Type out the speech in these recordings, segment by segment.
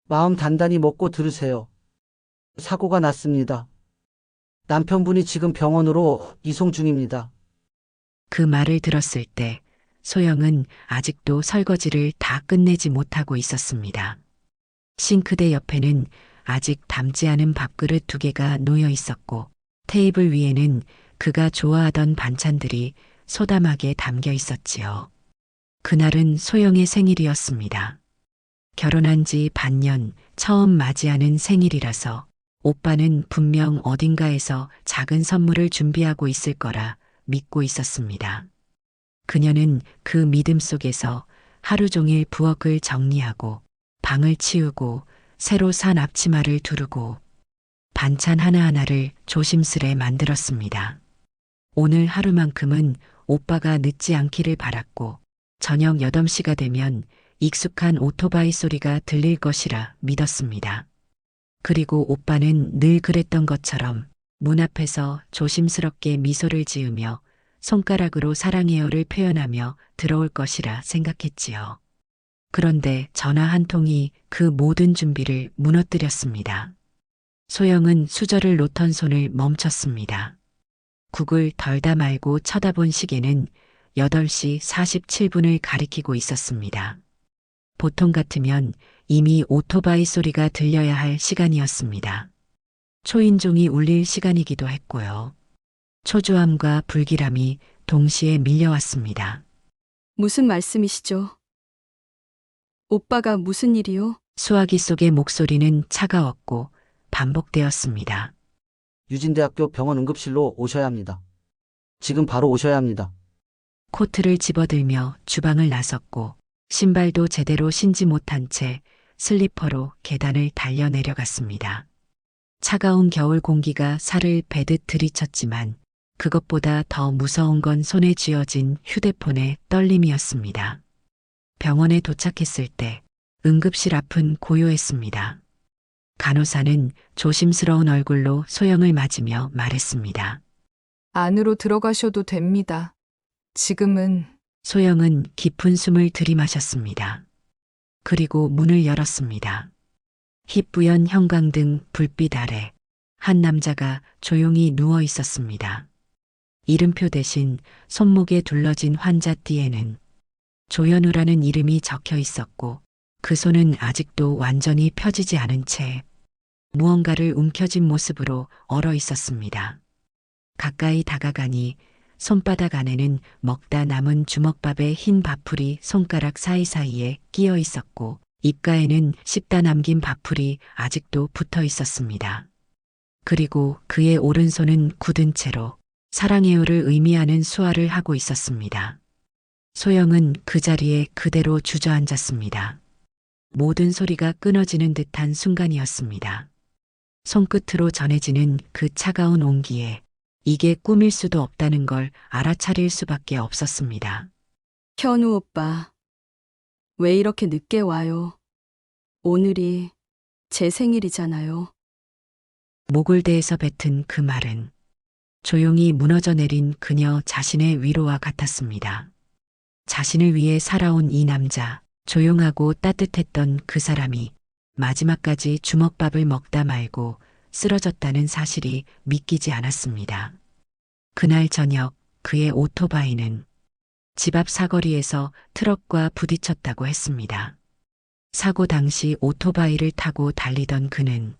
마음 단단히 먹고 들으세요. 사고가 났습니다. 남편분이 지금 병원으로 이송 중입니다. 그 말을 들었을 때 소영은 아직도 설거지를 다 끝내지 못하고 있었습니다. 싱크대 옆에는 아직 담지 않은 밥그릇 2개가 놓여 있었고 테이블 위에는 그가 좋아하던 반찬들이 소담하게 담겨 있었지요. 그날은 소영의 생일이었습니다. 결혼한 지 반년 처음 맞이하는 생일이라서 오빠는 분명 어딘가에서 작은 선물을 준비하고 있을 거라 믿고 있었습니다. 그녀는 그 믿음 속에서 하루 종일 부엌을 정리하고 방을 치우고 새로 산 앞치마를 두르고 반찬 하나하나를 조심스레 만들었습니다. 오늘 하루만큼은 오빠가 늦지 않기를 바랐고 저녁 8시가 되면 익숙한 오토바이 소리가 들릴 것이라 믿었습니다. 그리고 오빠는 늘 그랬던 것처럼 문 앞에서 조심스럽게 미소를 지으며 손가락으로 사랑해요를 표현하며 들어올 것이라 생각했지요. 그런데 전화 한 통이 그 모든 준비를 무너뜨렸습니다. 소영은 수저를 놓던 손을 멈췄습니다. 국을 덜다 말고 쳐다본 시계는 8시 47분을 가리키고 있었습니다. 보통 같으면 이미 오토바이 소리가 들려야 할 시간이었습니다. 초인종이 울릴 시간이기도 했고요. 초조함과 불길함이 동시에 밀려왔습니다. 무슨 말씀이시죠? 오빠가 무슨 일이요? 수화기 속의 목소리는 차가웠고 반복되었습니다. 유진대학교 병원 응급실로 오셔야 합니다. 지금 바로 오셔야 합니다. 코트를 집어들며 주방을 나섰고 신발도 제대로 신지 못한 채 슬리퍼로 계단을 달려 내려갔습니다. 차가운 겨울 공기가 살을 베듯 들이쳤지만 그것보다 더 무서운 건 손에 쥐어진 휴대폰의 떨림이었습니다. 병원에 도착했을 때 응급실 앞은 고요했습니다. 간호사는 조심스러운 얼굴로 소영을 맞으며 말했습니다. 안으로 들어가셔도 됩니다. 지금은 소영은 깊은 숨을 들이마셨습니다. 그리고 문을 열었습니다. 희뿌연 형광등 불빛 아래 한 남자가 조용히 누워 있었습니다. 이름표 대신 손목에 둘러진 환자띠에는 조현우라는 이름이 적혀 있었고 그 손은 아직도 완전히 펴지지 않은 채 무언가를 움켜쥔 모습으로 얼어 있었습니다. 가까이 다가가니 손바닥 안에는 먹다 남은 주먹밥의 흰 밥풀이 손가락 사이사이에 끼어 있었고 입가에는 씹다 남긴 밥풀이 아직도 붙어 있었습니다. 그리고 그의 오른손은 굳은 채로 사랑해요를 의미하는 수화를 하고 있었습니다. 소영은 그 자리에 그대로 주저앉았습니다. 모든 소리가 끊어지는 듯한 순간이었습니다. 손끝으로 전해지는 그 차가운 온기에 이게 꿈일 수도 없다는 걸 알아차릴 수밖에 없었습니다. 현우 오빠, 왜 이렇게 늦게 와요? 오늘이 제 생일이잖아요. 목을 대에서 뱉은 그 말은 조용히 무너져 내린 그녀 자신의 위로와 같았습니다. 자신을 위해 살아온 이 남자, 조용하고 따뜻했던 그 사람이 마지막까지 주먹밥을 먹다 말고 쓰러졌다는 사실이 믿기지 않았습니다. 그날 저녁 그의 오토바이는 집 앞 사거리에서 트럭과 부딪혔다고 했습니다. 사고 당시 오토바이를 타고 달리던 그는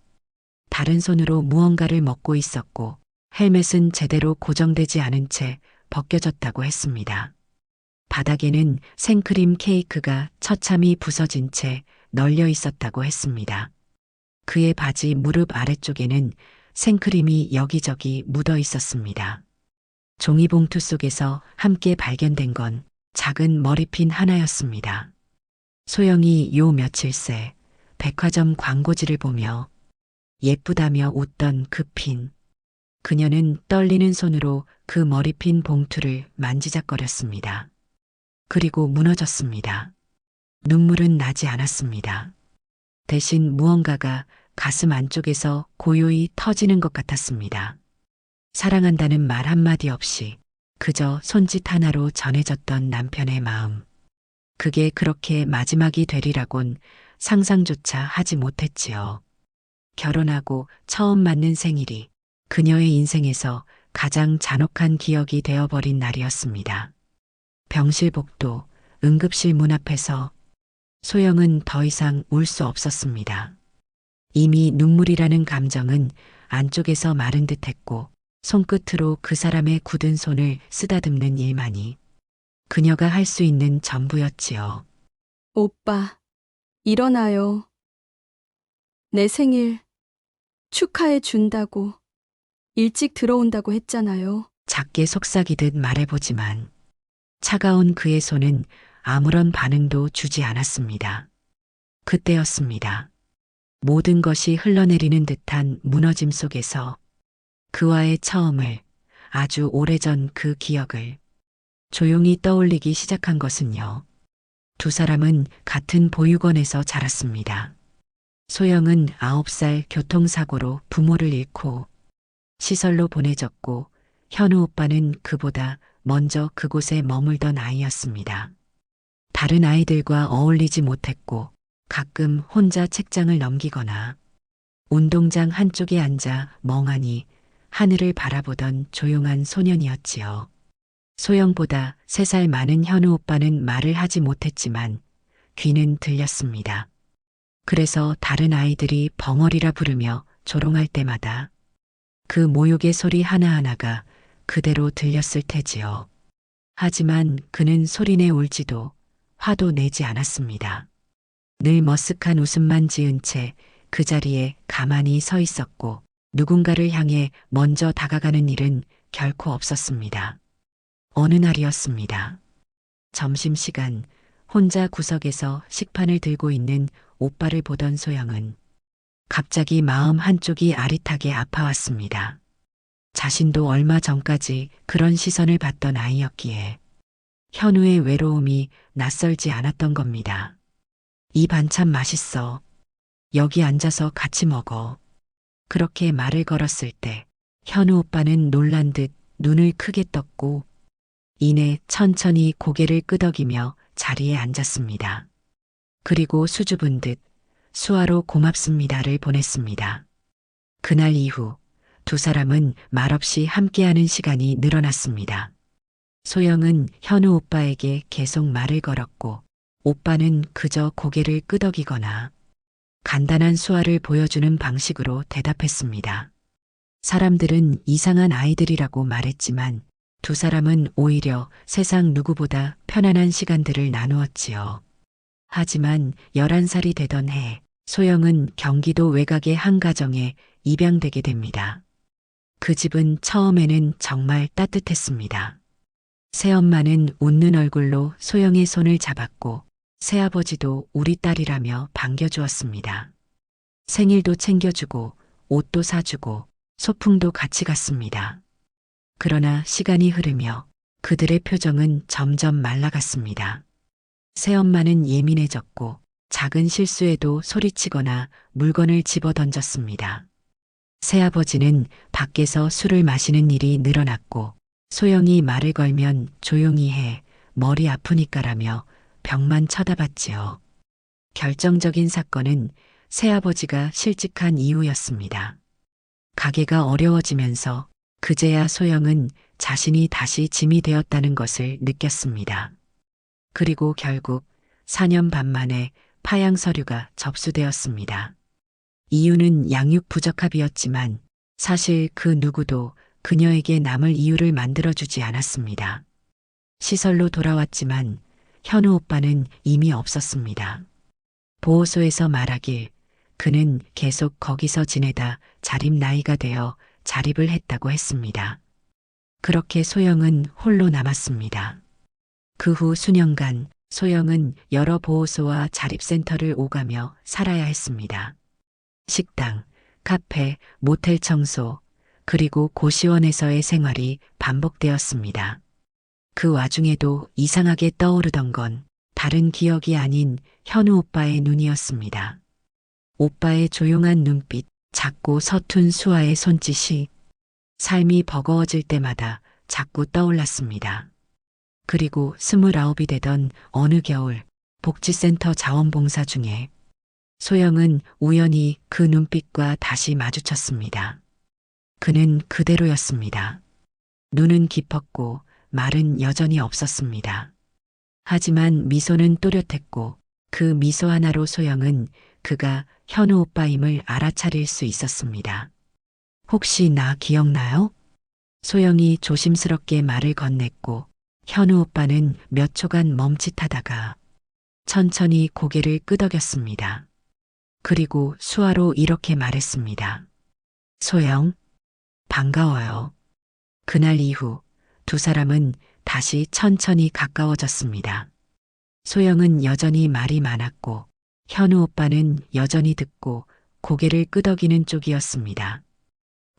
다른 손으로 무언가를 먹고 있었고 헬멧은 제대로 고정되지 않은 채 벗겨졌다고 했습니다. 바닥에는 생크림 케이크가 처참히 부서진 채 널려 있었다고 했습니다. 그의 바지 무릎 아래쪽에는 생크림이 여기저기 묻어 있었습니다. 종이봉투 속에서 함께 발견된 건 작은 머리핀 하나였습니다. 소영이 요 며칠 새 백화점 광고지를 보며 예쁘다며 웃던 그 핀. 그녀는 떨리는 손으로 그 머리핀 봉투를 만지작거렸습니다. 그리고 무너졌습니다. 눈물은 나지 않았습니다. 대신 무언가가 가슴 안쪽에서 고요히 터지는 것 같았습니다. 사랑한다는 말 한마디 없이 그저 손짓 하나로 전해졌던 남편의 마음. 그게 그렇게 마지막이 되리라곤 상상조차 하지 못했지요. 결혼하고 처음 맞는 생일이 그녀의 인생에서 가장 잔혹한 기억이 되어버린 날이었습니다. 병실복도 응급실 문 앞에서 소영은 더 이상 울 수 없었습니다. 이미 눈물이라는 감정은 안쪽에서 마른 듯했고 손끝으로 그 사람의 굳은 손을 쓰다듬는 일만이 그녀가 할 수 있는 전부였지요. 오빠, 일어나요. 내 생일 축하해 준다고 일찍 들어온다고 했잖아요. 작게 속삭이듯 말해보지만 차가운 그의 손은 아무런 반응도 주지 않았습니다. 그때였습니다. 모든 것이 흘러내리는 듯한 무너짐 속에서 그와의 처음을, 아주 오래전 그 기억을 조용히 떠올리기 시작한 것은요. 두 사람은 같은 보육원에서 자랐습니다. 소영은 9살 교통사고로 부모를 잃고 시설로 보내졌고 현우 오빠는 그보다 먼저 그곳에 머물던 아이였습니다. 다른 아이들과 어울리지 못했고 가끔 혼자 책장을 넘기거나 운동장 한쪽에 앉아 멍하니 하늘을 바라보던 조용한 소년이었지요. 소영보다 3살 많은 현우 오빠는 말을 하지 못했지만 귀는 들렸습니다. 그래서 다른 아이들이 벙어리라 부르며 조롱할 때마다 그 모욕의 소리 하나하나가 그대로 들렸을 테지요. 하지만 그는 소리내 울지도 화도 내지 않았습니다. 늘 머쓱한 웃음만 지은 채 그 자리에 가만히 서 있었고 누군가를 향해 먼저 다가가는 일은 결코 없었습니다. 어느 날이었습니다. 점심시간 혼자 구석에서 식판을 들고 있는 오빠를 보던 소영은 갑자기 마음 한쪽이 아릿하게 아파왔습니다. 자신도 얼마 전까지 그런 시선을 받던 아이였기에 현우의 외로움이 낯설지 않았던 겁니다. 이 반찬 맛있어. 여기 앉아서 같이 먹어. 그렇게 말을 걸었을 때 현우 오빠는 놀란 듯 눈을 크게 떴고 이내 천천히 고개를 끄덕이며 자리에 앉았습니다. 그리고 수줍은 듯 수화로 고맙습니다를 보냈습니다. 그날 이후 두 사람은 말없이 함께하는 시간이 늘어났습니다. 소영은 현우 오빠에게 계속 말을 걸었고 오빠는 그저 고개를 끄덕이거나 간단한 수화를 보여주는 방식으로 대답했습니다. 사람들은 이상한 아이들이라고 말했지만 두 사람은 오히려 세상 누구보다 편안한 시간들을 나누었지요. 하지만 11살이 되던 해 소영은 경기도 외곽의 한 가정에 입양되게 됩니다. 그 집은 처음에는 정말 따뜻했습니다. 새엄마는 웃는 얼굴로 소영의 손을 잡았고 새아버지도 우리 딸이라며 반겨주었습니다. 생일도 챙겨주고 옷도 사주고 소풍도 같이 갔습니다. 그러나 시간이 흐르며 그들의 표정은 점점 말라갔습니다. 새엄마는 예민해졌고 작은 실수에도 소리치거나 물건을 집어던졌습니다. 새아버지는 밖에서 술을 마시는 일이 늘어났고 소영이 말을 걸면 조용히 해, 머리 아프니까라며 벽만 쳐다봤지요. 결정적인 사건은 새아버지가 실직한 이유였습니다. 가게가 어려워지면서 그제야 소영은 자신이 다시 짐이 되었다는 것을 느꼈습니다. 그리고 결국 4년 반 만에 파양 서류가 접수되었습니다. 이유는 양육 부적합이었지만 사실 그 누구도 그녀에게 남을 이유를 만들어주지 않았습니다. 시설로 돌아왔지만 현우 오빠는 이미 없었습니다. 보호소에서 말하길 그는 계속 거기서 지내다 자립 나이가 되어 자립을 했다고 했습니다. 그렇게 소영은 홀로 남았습니다. 그 후 수년간 소영은 여러 보호소와 자립센터를 오가며 살아야 했습니다. 식당, 카페, 모텔 청소, 그리고 고시원에서의 생활이 반복되었습니다. 그 와중에도 이상하게 떠오르던 건 다른 기억이 아닌 현우 오빠의 눈이었습니다. 오빠의 조용한 눈빛, 작고 서툰 수화의 손짓이 삶이 버거워질 때마다 자꾸 떠올랐습니다. 그리고 29이 되던 어느 겨울 복지센터 자원봉사 중에 소영은 우연히 그 눈빛과 다시 마주쳤습니다. 그는 그대로였습니다. 눈은 깊었고 말은 여전히 없었습니다. 하지만 미소는 또렷했고 그 미소 하나로 소영은 그가 현우 오빠임을 알아차릴 수 있었습니다. 혹시 나 기억나요? 소영이 조심스럽게 말을 건넸고 현우 오빠는 몇 초간 멈칫하다가 천천히 고개를 끄덕였습니다. 그리고 수화로 이렇게 말했습니다. 소영, 반가워요. 그날 이후 두 사람은 다시 천천히 가까워졌습니다. 소영은 여전히 말이 많았고 현우 오빠는 여전히 듣고 고개를 끄덕이는 쪽이었습니다.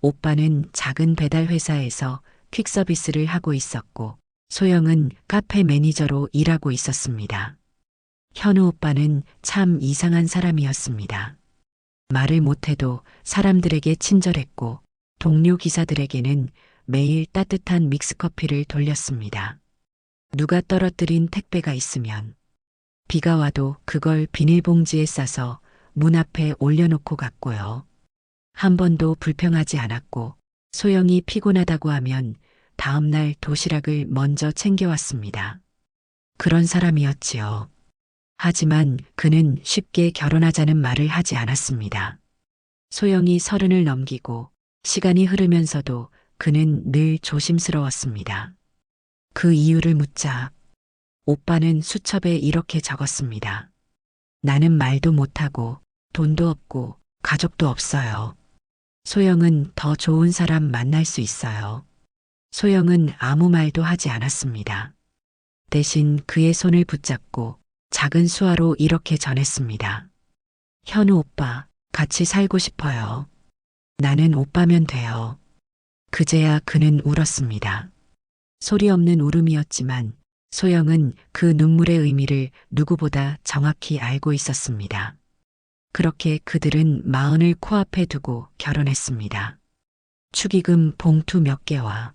오빠는 작은 배달 회사에서 퀵서비스를 하고 있었고 소영은 카페 매니저로 일하고 있었습니다. 현우 오빠는 참 이상한 사람이었습니다. 말을 못해도 사람들에게 친절했고 동료 기사들에게는 매일 따뜻한 믹스커피를 돌렸습니다. 누가 떨어뜨린 택배가 있으면 비가 와도 그걸 비닐봉지에 싸서 문 앞에 올려놓고 갔고요. 한 번도 불평하지 않았고 소영이 피곤하다고 하면 다음날 도시락을 먼저 챙겨왔습니다. 그런 사람이었지요. 하지만 그는 쉽게 결혼하자는 말을 하지 않았습니다. 소영이 30을 넘기고 시간이 흐르면서도 그는 늘 조심스러웠습니다. 그 이유를 묻자 오빠는 수첩에 이렇게 적었습니다. 나는 말도 못하고 돈도 없고 가족도 없어요. 소영은 더 좋은 사람 만날 수 있어요. 소영은 아무 말도 하지 않았습니다. 대신 그의 손을 붙잡고 작은 수화로 이렇게 전했습니다. 현우 오빠, 같이 살고 싶어요. 나는 오빠면 돼요. 그제야 그는 울었습니다. 소리 없는 울음이었지만 소영은 그 눈물의 의미를 누구보다 정확히 알고 있었습니다. 그렇게 그들은 마흔을 코앞에 두고 결혼했습니다. 축의금 봉투 몇 개와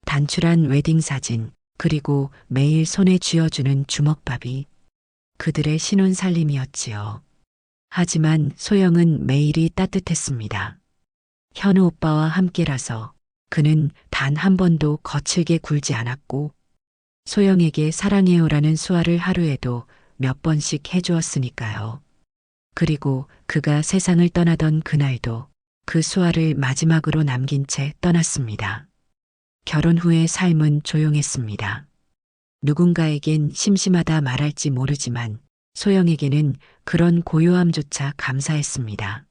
단출한 웨딩 사진, 그리고 매일 손에 쥐어주는 주먹밥이 그들의 신혼 살림이었지요. 하지만 소영은 매일이 따뜻했습니다. 현우 오빠와 함께라서 그는 단 한 번도 거칠게 굴지 않았고 소영에게 사랑해요라는 수화를 하루에도 몇 번씩 해주었으니까요. 그리고 그가 세상을 떠나던 그날도 그 수화를 마지막으로 남긴 채 떠났습니다. 결혼 후의 삶은 조용했습니다. 누군가에겐 심심하다 말할지 모르지만 소영에게는 그런 고요함조차 감사했습니다.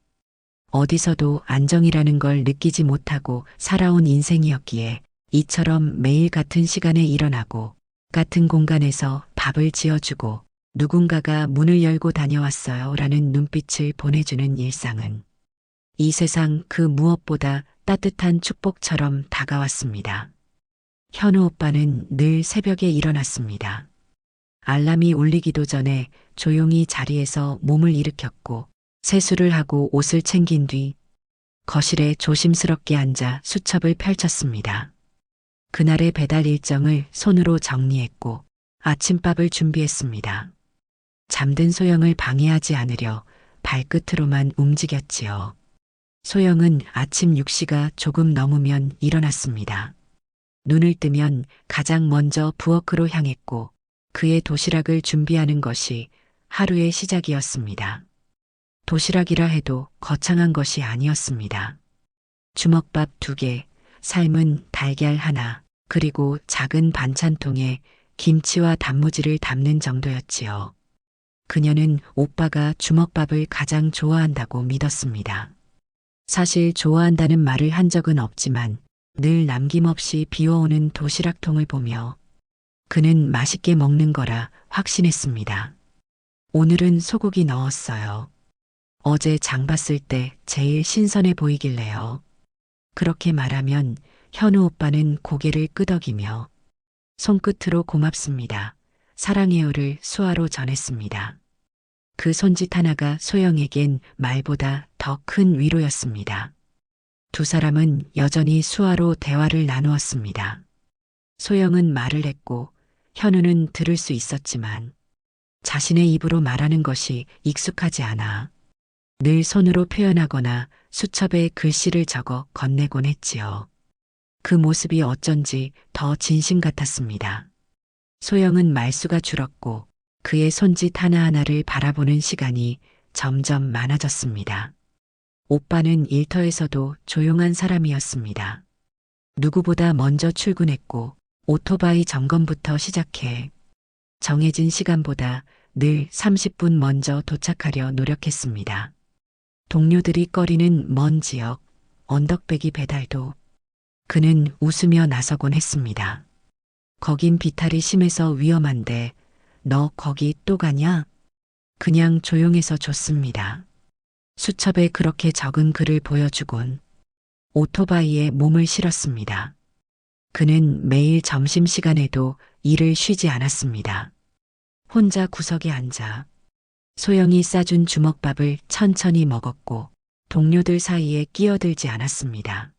어디서도 안정이라는 걸 느끼지 못하고 살아온 인생이었기에 이처럼 매일 같은 시간에 일어나고 같은 공간에서 밥을 지어주고 누군가가 문을 열고 다녀왔어요 라는 눈빛을 보내주는 일상은 이 세상 그 무엇보다 따뜻한 축복처럼 다가왔습니다. 현우 오빠는 늘 새벽에 일어났습니다. 알람이 울리기도 전에 조용히 자리에서 몸을 일으켰고 세수를 하고 옷을 챙긴 뒤 거실에 조심스럽게 앉아 수첩을 펼쳤습니다. 그날의 배달 일정을 손으로 정리했고 아침밥을 준비했습니다. 잠든 소영을 방해하지 않으려 발끝으로만 움직였지요. 소영은 아침 6시가 조금 넘으면 일어났습니다. 눈을 뜨면 가장 먼저 부엌으로 향했고 그의 도시락을 준비하는 것이 하루의 시작이었습니다. 도시락이라 해도 거창한 것이 아니었습니다. 주먹밥 2개, 삶은 달걀 하나, 그리고 작은 반찬통에 김치와 단무지를 담는 정도였지요. 그녀는 오빠가 주먹밥을 가장 좋아한다고 믿었습니다. 사실 좋아한다는 말을 한 적은 없지만 늘 남김없이 비워오는 도시락통을 보며 그는 맛있게 먹는 거라 확신했습니다. 오늘은 소고기 넣었어요. 어제 장 봤을 때 제일 신선해 보이길래요. 그렇게 말하면 현우 오빠는 고개를 끄덕이며 손끝으로 고맙습니다. 사랑해요를 수화로 전했습니다. 그 손짓 하나가 소영에겐 말보다 더 큰 위로였습니다. 두 사람은 여전히 수화로 대화를 나누었습니다. 소영은 말을 했고 현우는 들을 수 있었지만 자신의 입으로 말하는 것이 익숙하지 않아 늘 손으로 표현하거나 수첩에 글씨를 적어 건네곤 했지요. 그 모습이 어쩐지 더 진심 같았습니다. 소영은 말수가 줄었고 그의 손짓 하나하나를 바라보는 시간이 점점 많아졌습니다. 오빠는 일터에서도 조용한 사람이었습니다. 누구보다 먼저 출근했고 오토바이 점검부터 시작해 정해진 시간보다 늘 30분 먼저 도착하려 노력했습니다. 동료들이 꺼리는 먼 지역, 언덕배기 배달도 그는 웃으며 나서곤 했습니다. 거긴 비탈이 심해서 위험한데 너 거기 또 가냐? 그냥 조용해서 좋습니다. 수첩에 그렇게 적은 글을 보여주곤 오토바이에 몸을 실었습니다. 그는 매일 점심시간에도 일을 쉬지 않았습니다. 혼자 구석에 앉아 소영이 싸준 주먹밥을 천천히 먹었고 동료들 사이에 끼어들지 않았습니다.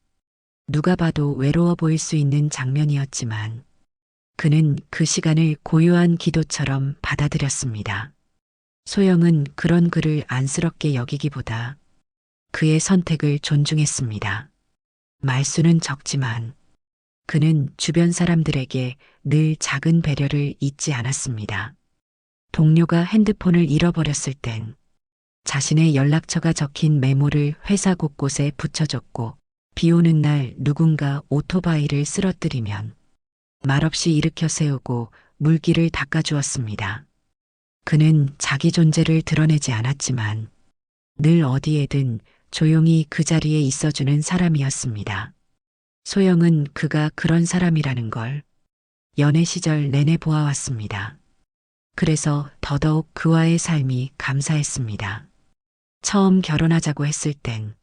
누가 봐도 외로워 보일 수 있는 장면이었지만 그는 그 시간을 고요한 기도처럼 받아들였습니다. 소영은 그런 그를 안쓰럽게 여기기보다 그의 선택을 존중했습니다. 말수는 적지만 그는 주변 사람들에게 늘 작은 배려를 잊지 않았습니다. 동료가 핸드폰을 잃어버렸을 땐 자신의 연락처가 적힌 메모를 회사 곳곳에 붙여줬고 비 오는 날 누군가 오토바이를 쓰러뜨리면 말없이 일으켜 세우고 물기를 닦아주었습니다. 그는 자기 존재를 드러내지 않았지만 늘 어디에든 조용히 그 자리에 있어주는 사람이었습니다. 소영은 그가 그런 사람이라는 걸 연애 시절 내내 보아왔습니다. 그래서 더더욱 그와의 삶이 감사했습니다. 처음 결혼하자고 했을 땐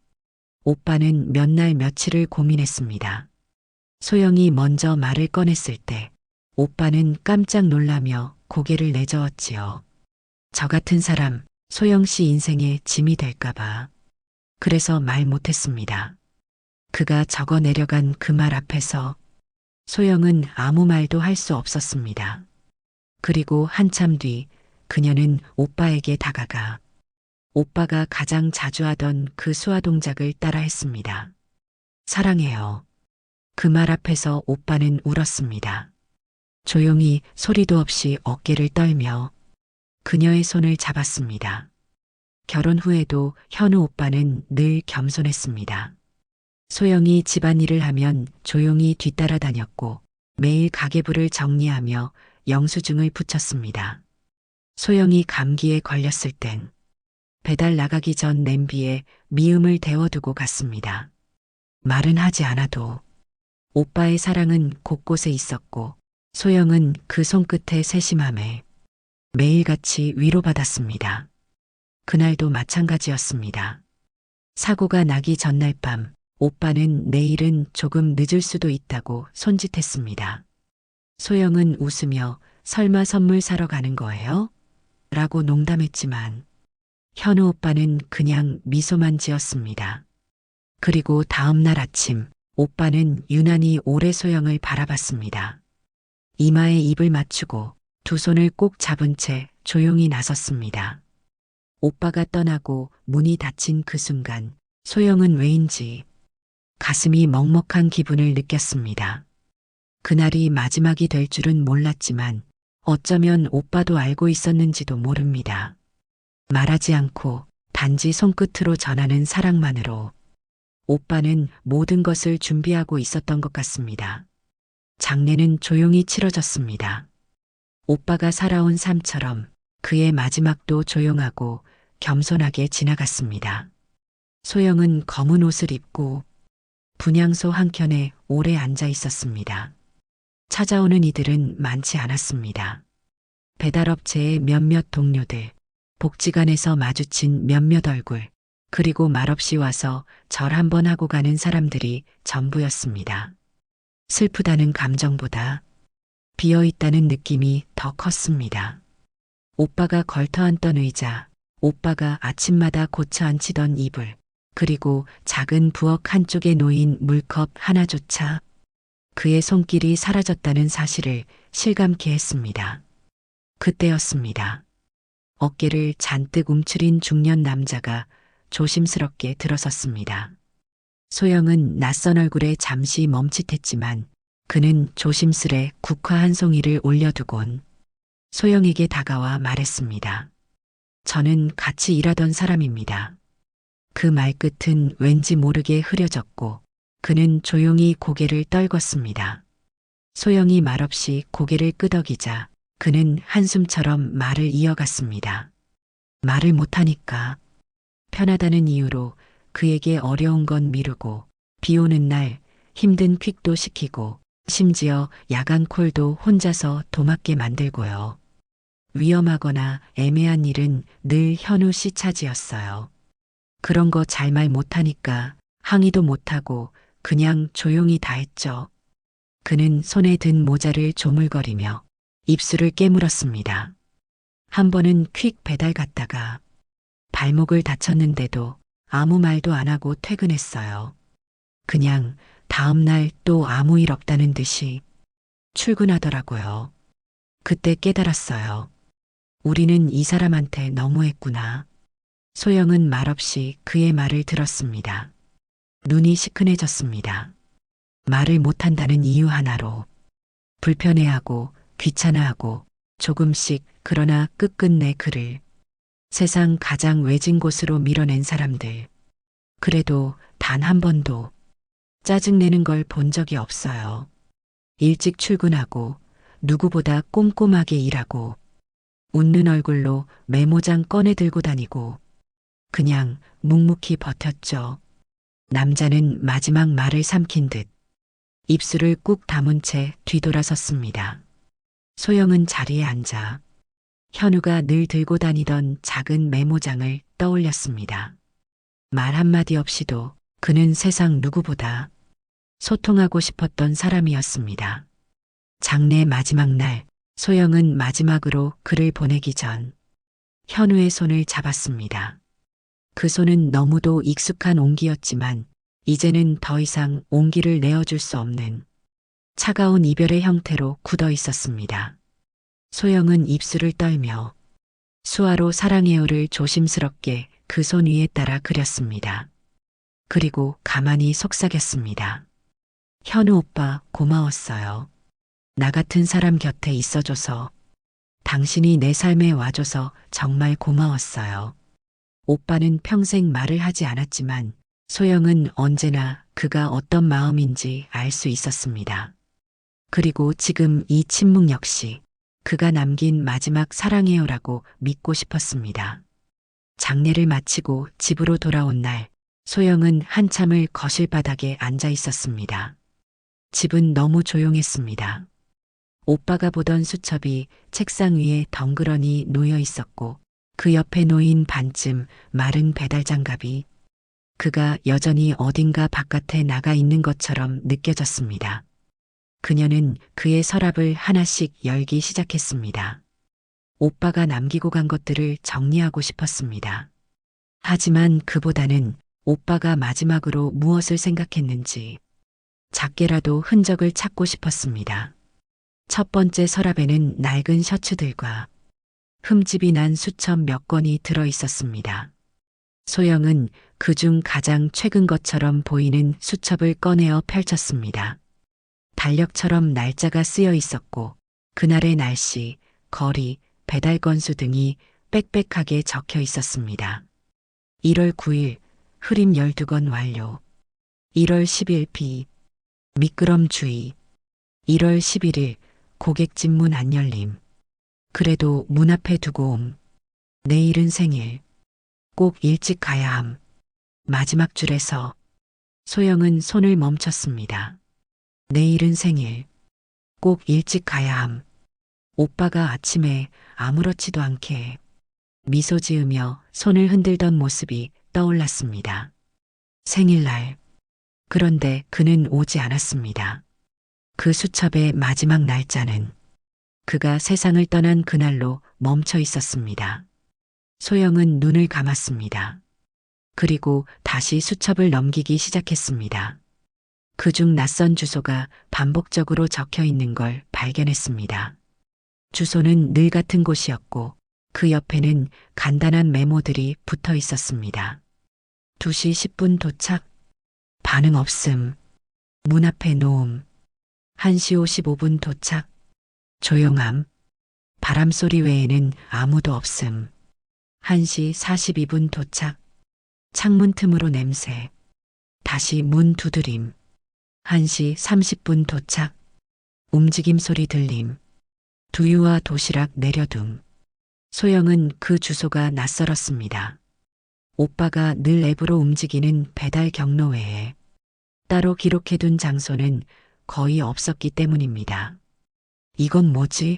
오빠는 몇 날 며칠을 고민했습니다. 소영이 먼저 말을 꺼냈을 때 오빠는 깜짝 놀라며 고개를 내저었지요. 저 같은 사람 소영 씨 인생의 짐이 될까봐. 그래서 말 못했습니다. 그가 적어 내려간 그 말 앞에서 소영은 아무 말도 할 수 없었습니다. 그리고 한참 뒤 그녀는 오빠에게 다가가 오빠가 가장 자주 하던 그 수화 동작을 따라 했습니다. 사랑해요. 그 말 앞에서 오빠는 울었습니다. 조용히 소리도 없이 어깨를 떨며 그녀의 손을 잡았습니다. 결혼 후에도 현우 오빠는 늘 겸손했습니다. 소영이 집안일을 하면 조용히 뒤따라 다녔고 매일 가계부를 정리하며 영수증을 붙였습니다. 소영이 감기에 걸렸을 땐 배달 나가기 전 냄비에 미음을 데워두고 갔습니다. 말은 하지 않아도 오빠의 사랑은 곳곳에 있었고 소영은 그 손끝의 세심함에 매일같이 위로받았습니다. 그날도 마찬가지였습니다. 사고가 나기 전날 밤 오빠는 내일은 조금 늦을 수도 있다고 손짓했습니다. 소영은 웃으며 설마 선물 사러 가는 거예요? 라고 농담했지만 현우 오빠는 그냥 미소만 지었습니다. 그리고 다음 날 아침 오빠는 유난히 오래 소영을 바라봤습니다. 이마에 입을 맞추고 두 손을 꼭 잡은 채 조용히 나섰습니다. 오빠가 떠나고 문이 닫힌 그 순간 소영은 왜인지 가슴이 먹먹한 기분을 느꼈습니다. 그날이 마지막이 될 줄은 몰랐지만 어쩌면 오빠도 알고 있었는지도 모릅니다. 말하지 않고 단지 손끝으로 전하는 사랑만으로 오빠는 모든 것을 준비하고 있었던 것 같습니다. 장례는 조용히 치러졌습니다. 오빠가 살아온 삶처럼 그의 마지막도 조용하고 겸손하게 지나갔습니다. 소영은 검은 옷을 입고 분향소 한켠에 오래 앉아 있었습니다. 찾아오는 이들은 많지 않았습니다. 배달업체의 몇몇 동료들, 복지관에서 마주친 몇몇 얼굴, 그리고 말없이 와서 절 한번 하고 가는 사람들이 전부였습니다. 슬프다는 감정보다 비어있다는 느낌이 더 컸습니다. 오빠가 걸터앉던 의자, 오빠가 아침마다 고쳐 앉히던 이불, 그리고 작은 부엌 한쪽에 놓인 물컵 하나조차 그의 손길이 사라졌다는 사실을 실감케 했습니다. 그때였습니다. 어깨를 잔뜩 움츠린 중년 남자가 조심스럽게 들어섰습니다. 소영은 낯선 얼굴에 잠시 멈칫했지만 그는 조심스레 국화 한 송이를 올려두곤 소영에게 다가와 말했습니다. 저는 같이 일하던 사람입니다. 그 말끝은 왠지 모르게 흐려졌고 그는 조용히 고개를 떨궜습니다. 소영이 말없이 고개를 끄덕이자 그는 한숨처럼 말을 이어갔습니다. 말을 못하니까 편하다는 이유로 그에게 어려운 건 미루고 비 오는 날 힘든 퀵도 시키고 심지어 야간 콜도 혼자서 도맡게 만들고요. 위험하거나 애매한 일은 늘 현우 씨 차지였어요. 그런 거 잘 말 못하니까 항의도 못하고 그냥 조용히 다 했죠. 그는 손에 든 모자를 조물거리며 입술을 깨물었습니다. 한 번은 퀵 배달 갔다가 발목을 다쳤는데도 아무 말도 안 하고 퇴근했어요. 그냥 다음 날 또 아무 일 없다는 듯이 출근하더라고요. 그때 깨달았어요. 우리는 이 사람한테 너무했구나. 소영은 말없이 그의 말을 들었습니다. 눈이 시큰해졌습니다. 말을 못한다는 이유 하나로 불편해하고 귀찮아하고 조금씩 그러나 끝끝내 그를 세상 가장 외진 곳으로 밀어낸 사람들. 그래도 단 한 번도 짜증내는 걸 본 적이 없어요. 일찍 출근하고 누구보다 꼼꼼하게 일하고 웃는 얼굴로 메모장 꺼내 들고 다니고 그냥 묵묵히 버텼죠. 남자는 마지막 말을 삼킨 듯 입술을 꾹 다문 채 뒤돌아섰습니다. 소영은 자리에 앉아 현우가 늘 들고 다니던 작은 메모장을 떠올렸습니다. 말 한마디 없이도 그는 세상 누구보다 소통하고 싶었던 사람이었습니다. 장례 마지막 날 소영은 마지막으로 그를 보내기 전 현우의 손을 잡았습니다. 그 손은 너무도 익숙한 온기였지만 이제는 더 이상 온기를 내어줄 수 없는 차가운 이별의 형태로 굳어 있었습니다. 소영은 입술을 떨며 수화로 사랑해요를 조심스럽게 그 손 위에 따라 그렸습니다. 그리고 가만히 속삭였습니다. 현우 오빠 고마웠어요. 나 같은 사람 곁에 있어줘서 당신이 내 삶에 와줘서 정말 고마웠어요. 오빠는 평생 말을 하지 않았지만 소영은 언제나 그가 어떤 마음인지 알 수 있었습니다. 그리고 지금 이 침묵 역시 그가 남긴 마지막 사랑해요라고 믿고 싶었습니다. 장례를 마치고 집으로 돌아온 날 소영은 한참을 거실 바닥에 앉아 있었습니다. 집은 너무 조용했습니다. 오빠가 보던 수첩이 책상 위에 덩그러니 놓여 있었고 그 옆에 놓인 반쯤 마른 배달 장갑이 그가 여전히 어딘가 바깥에 나가 있는 것처럼 느껴졌습니다. 그녀는 그의 서랍을 하나씩 열기 시작했습니다. 오빠가 남기고 간 것들을 정리하고 싶었습니다. 하지만 그보다는 오빠가 마지막으로 무엇을 생각했는지 작게라도 흔적을 찾고 싶었습니다. 첫 번째 서랍에는 낡은 셔츠들과 흠집이 난 수첩 몇 권이 들어 있었습니다. 소영은 그중 가장 최근 것처럼 보이는 수첩을 꺼내어 펼쳤습니다. 달력처럼 날짜가 쓰여 있었고 그날의 날씨, 거리, 배달 건수 등이 빽빽하게 적혀 있었습니다. 1월 9일 흐림 12건 완료. 1월 10일 비 미끄럼 주의. 1월 11일 고객 집문 안 열림. 그래도 문 앞에 두고 옴. 내일은 생일. 꼭 일찍 가야 함. 마지막 줄에서 소영은 손을 멈췄습니다. 내일은 생일. 꼭 일찍 가야 함. 오빠가 아침에 아무렇지도 않게 미소 지으며 손을 흔들던 모습이 떠올랐습니다. 생일날. 그런데 그는 오지 않았습니다. 그 수첩의 마지막 날짜는 그가 세상을 떠난 그날로 멈춰 있었습니다. 소영은 눈을 감았습니다. 그리고 다시 수첩을 넘기기 시작했습니다. 그중 낯선 주소가 반복적으로 적혀 있는 걸 발견했습니다. 주소는 늘 같은 곳이었고 그 옆에는 간단한 메모들이 붙어 있었습니다. 2시 10분 도착. 반응 없음. 문 앞에 놓음. 1시 55분 도착. 조용함. 바람 소리 외에는 아무도 없음. 1시 42분 도착. 창문 틈으로 냄새. 다시 문 두드림. 1시 30분 도착. 움직임 소리 들림. 두유와 도시락 내려둠. 소영은 그 주소가 낯설었습니다. 오빠가 늘 앱으로 움직이는 배달 경로 외에 따로 기록해둔 장소는 거의 없었기 때문입니다. 이건 뭐지?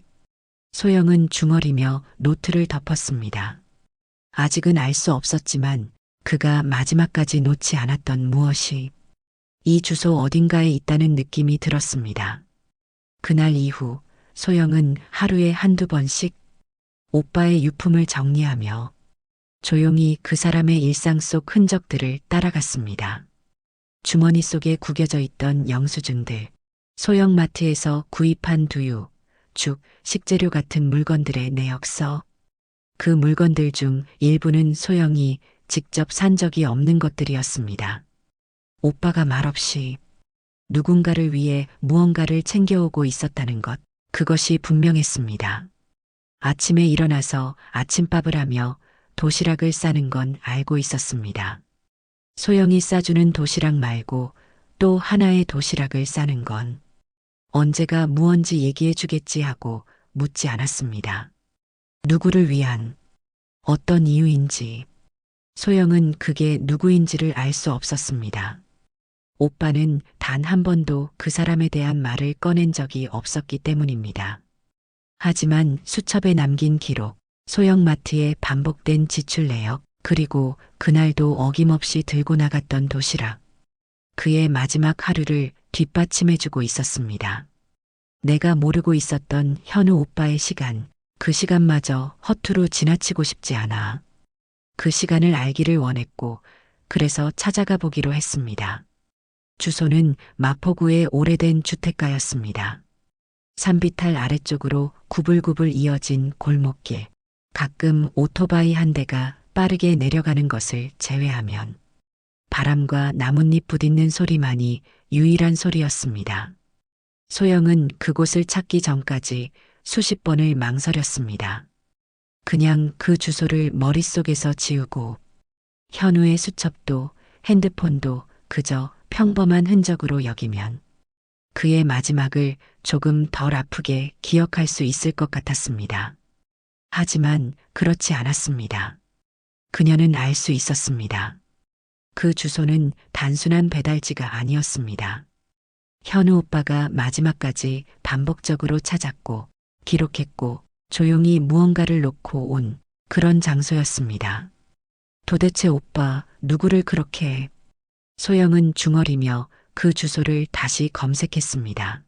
소영은 중얼이며 노트를 덮었습니다. 아직은 알 수 없었지만 그가 마지막까지 놓지 않았던 무엇이 이 주소 어딘가에 있다는 느낌이 들었습니다. 그날 이후 소영은 하루에 한두 번씩 오빠의 유품을 정리하며 조용히 그 사람의 일상 속 흔적들을 따라갔습니다. 주머니 속에 구겨져 있던 영수증들, 소형마트에서 구입한 두유, 죽, 식재료 같은 물건들의 내역서. 그 물건들 중 일부는 소영이 직접 산 적이 없는 것들이었습니다. 오빠가 말없이 누군가를 위해 무언가를 챙겨오고 있었다는 것, 그것이 분명했습니다. 아침에 일어나서 아침밥을 하며 도시락을 싸는 건 알고 있었습니다. 소영이 싸주는 도시락 말고 또 하나의 도시락을 싸는 건 언제가 무언지 얘기해 주겠지 하고 묻지 않았습니다. 누구를 위한, 어떤 이유인지, 소영은 그게 누구인지를 알 수 없었습니다. 오빠는 단 한 번도 그 사람에 대한 말을 꺼낸 적이 없었기 때문입니다. 하지만 수첩에 남긴 기록, 소형마트의 반복된 지출 내역, 그리고 그날도 어김없이 들고 나갔던 도시락. 그의 마지막 하루를 뒷받침해주고 있었습니다. 내가 모르고 있었던 현우 오빠의 시간, 그 시간마저 허투루 지나치고 싶지 않아. 그 시간을 알기를 원했고, 그래서 찾아가 보기로 했습니다. 주소는 마포구의 오래된 주택가였습니다. 산비탈 아래쪽으로 구불구불 이어진 골목길, 가끔 오토바이 한 대가 빠르게 내려가는 것을 제외하면 바람과 나뭇잎 부딪는 소리만이 유일한 소리였습니다. 소영은 그곳을 찾기 전까지 수십 번을 망설였습니다. 그냥 그 주소를 머릿속에서 지우고 현우의 수첩도 핸드폰도 그저 평범한 흔적으로 여기면 그의 마지막을 조금 덜 아프게 기억할 수 있을 것 같았습니다. 하지만 그렇지 않았습니다. 그녀는 알 수 있었습니다. 그 주소는 단순한 배달지가 아니었습니다. 현우 오빠가 마지막까지 반복적으로 찾았고 기록했고 조용히 무언가를 놓고 온 그런 장소였습니다. 도대체 오빠 누구를 그렇게 해? 소영은 중얼이며 그 주소를 다시 검색했습니다.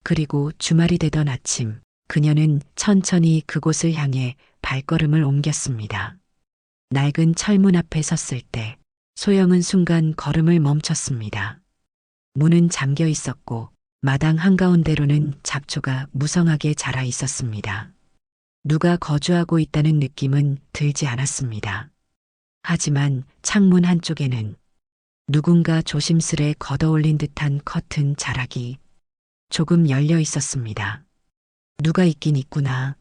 그리고 주말이 되던 아침, 그녀는 천천히 그곳을 향해 발걸음을 옮겼습니다. 낡은 철문 앞에 섰을 때 소영은 순간 걸음을 멈췄습니다. 문은 잠겨 있었고 마당 한가운데로는 잡초가 무성하게 자라 있었습니다. 누가 거주하고 있다는 느낌은 들지 않았습니다. 하지만 창문 한쪽에는 누군가 조심스레 걷어올린 듯한 커튼 자락이 조금 열려 있었습니다. 누가 있긴 있구나.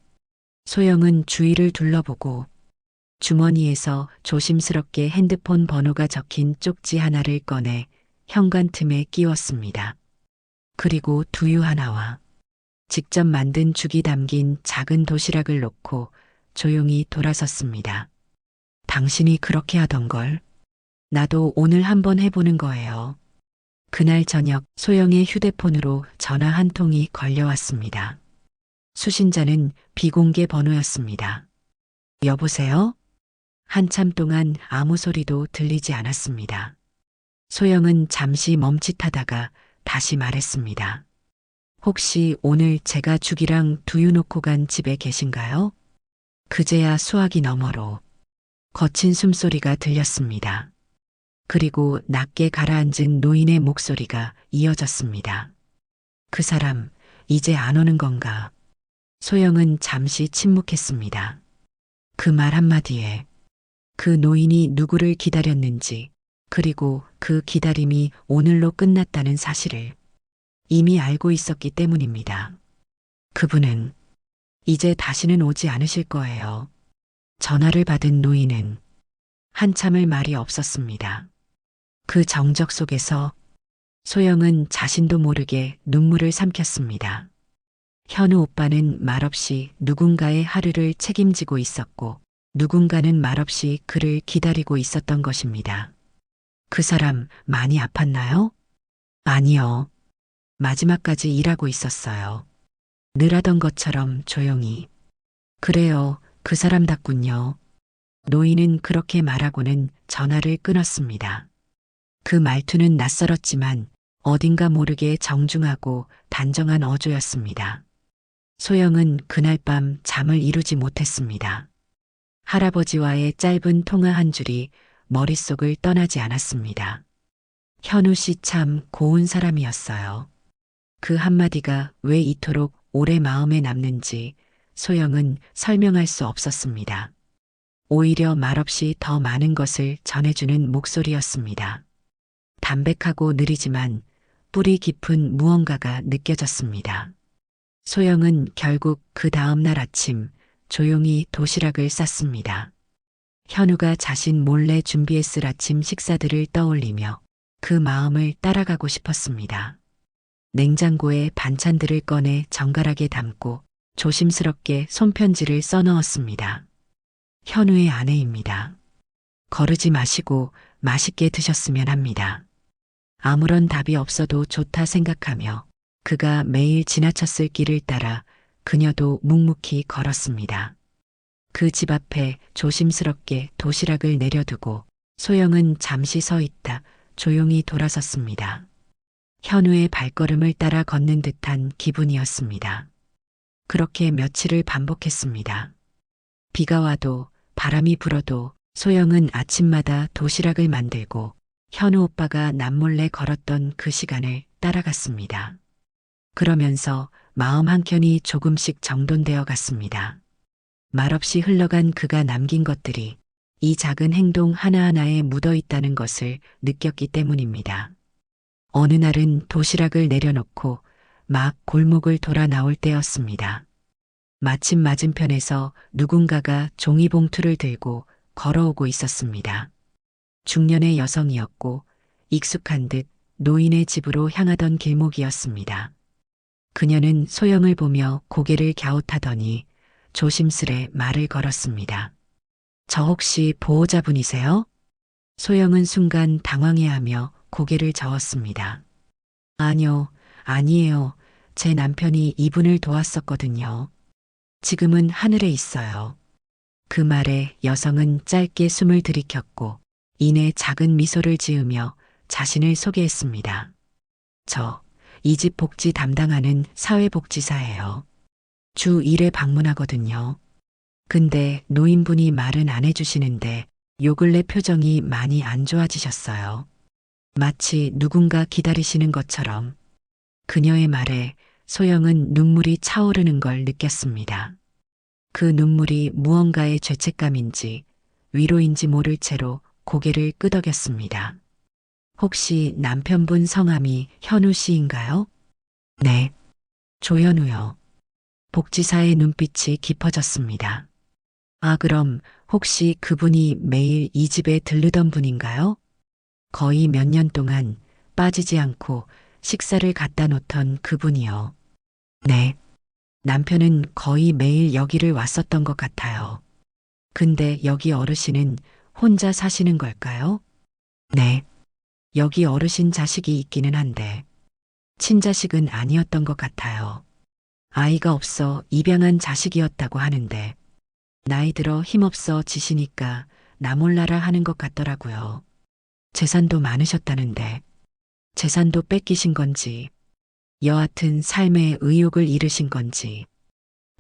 소영은 주위를 둘러보고 주머니에서 조심스럽게 핸드폰 번호가 적힌 쪽지 하나를 꺼내 현관 틈에 끼웠습니다. 그리고 두유 하나와 직접 만든 죽이 담긴 작은 도시락을 놓고 조용히 돌아섰습니다. 당신이 그렇게 하던 걸 나도 오늘 한번 해보는 거예요. 그날 저녁 소영의 휴대폰으로 전화 한 통이 걸려왔습니다. 수신자는 비공개 번호였습니다. 여보세요? 한참 동안 아무 소리도 들리지 않았습니다. 소영은 잠시 멈칫하다가 다시 말했습니다. 혹시 오늘 제가 죽이랑 두유 놓고 간 집에 계신가요? 그제야 수화기 너머로 거친 숨소리가 들렸습니다. 그리고 낮게 가라앉은 노인의 목소리가 이어졌습니다. 그 사람, 이제 안 오는 건가? 소영은 잠시 침묵했습니다. 그 말 한마디에 그 노인이 누구를 기다렸는지, 그리고 그 기다림이 오늘로 끝났다는 사실을 이미 알고 있었기 때문입니다. 그분은 이제 다시는 오지 않으실 거예요. 전화를 받은 노인은 한참을 말이 없었습니다. 그 정적 속에서 소영은 자신도 모르게 눈물을 삼켰습니다. 현우 오빠는 말없이 누군가의 하루를 책임지고 있었고, 누군가는 말없이 그를 기다리고 있었던 것입니다. 그 사람 많이 아팠나요? 아니요. 마지막까지 일하고 있었어요. 늘 하던 것처럼 조용히. 그래요, 그 사람답군요. 노인은 그렇게 말하고는 전화를 끊었습니다. 그 말투는 낯설었지만 어딘가 모르게 정중하고 단정한 어조였습니다. 소영은 그날 밤 잠을 이루지 못했습니다. 할아버지와의 짧은 통화 한 줄이 머릿속을 떠나지 않았습니다. 현우 씨 참 고운 사람이었어요. 그 한마디가 왜 이토록 오래 마음에 남는지 소영은 설명할 수 없었습니다. 오히려 말없이 더 많은 것을 전해주는 목소리였습니다. 담백하고 느리지만 뿌리 깊은 무언가가 느껴졌습니다. 소영은 결국 그 다음 날 아침 조용히 도시락을 쌌습니다. 현우가 자신 몰래 준비했을 아침 식사들을 떠올리며 그 마음을 따라가고 싶었습니다. 냉장고에 반찬들을 꺼내 정갈하게 담고 조심스럽게 손편지를 써넣었습니다. 현우의 아내입니다. 거르지 마시고 맛있게 드셨으면 합니다. 아무런 답이 없어도 좋다 생각하며 그가 매일 지나쳤을 길을 따라 그녀도 묵묵히 걸었습니다. 그 집 앞에 조심스럽게 도시락을 내려두고 소영은 잠시 서 있다 조용히 돌아섰습니다. 현우의 발걸음을 따라 걷는 듯한 기분이었습니다. 그렇게 며칠을 반복했습니다. 비가 와도 바람이 불어도 소영은 아침마다 도시락을 만들고 현우 오빠가 남몰래 걸었던 그 시간을 따라갔습니다. 그러면서 마음 한켠이 조금씩 정돈되어 갔습니다. 말없이 흘러간 그가 남긴 것들이 이 작은 행동 하나하나에 묻어 있다는 것을 느꼈기 때문입니다. 어느 날은 도시락을 내려놓고 막 골목을 돌아 나올 때였습니다. 마침 맞은편에서 누군가가 종이봉투를 들고 걸어오고 있었습니다. 중년의 여성이었고 익숙한 듯 노인의 집으로 향하던 길목이었습니다. 그녀는 소영을 보며 고개를 갸웃하더니 조심스레 말을 걸었습니다. 저 혹시 보호자분이세요? 소영은 순간 당황해하며 고개를 저었습니다. 아니요, 아니에요. 제 남편이 이분을 도왔었거든요. 지금은 하늘에 있어요. 그 말에 여성은 짧게 숨을 들이켰고 이내 작은 미소를 지으며 자신을 소개했습니다. 저, 이 집 복지 담당하는 사회복지사예요. 주 1회 방문하거든요. 근데 노인분이 말은 안 해주시는데 요 근래 표정이 많이 안 좋아지셨어요. 마치 누군가 기다리시는 것처럼. 그녀의 말에 소영은 눈물이 차오르는 걸 느꼈습니다. 그 눈물이 무언가의 죄책감인지 위로인지 모를 채로 고개를 끄덕였습니다. 혹시 남편분 성함이 현우 씨인가요? 네. 조현우요. 복지사의 눈빛이 깊어졌습니다. 아, 그럼 혹시 그분이 매일 이 집에 들르던 분인가요? 거의 몇 년 동안 빠지지 않고 식사를 갖다 놓던 그분이요. 네. 남편은 거의 매일 여기를 왔었던 것 같아요. 근데 여기 어르신은 혼자 사시는 걸까요? 네. 여기 어르신 자식이 있기는 한데 친자식은 아니었던 것 같아요. 아이가 없어 입양한 자식이었다고 하는데 나이 들어 힘없어 지시니까 나 몰라라 하는 것 같더라고요. 재산도 많으셨다는데 재산도 뺏기신 건지 여하튼 삶의 의욕을 잃으신 건지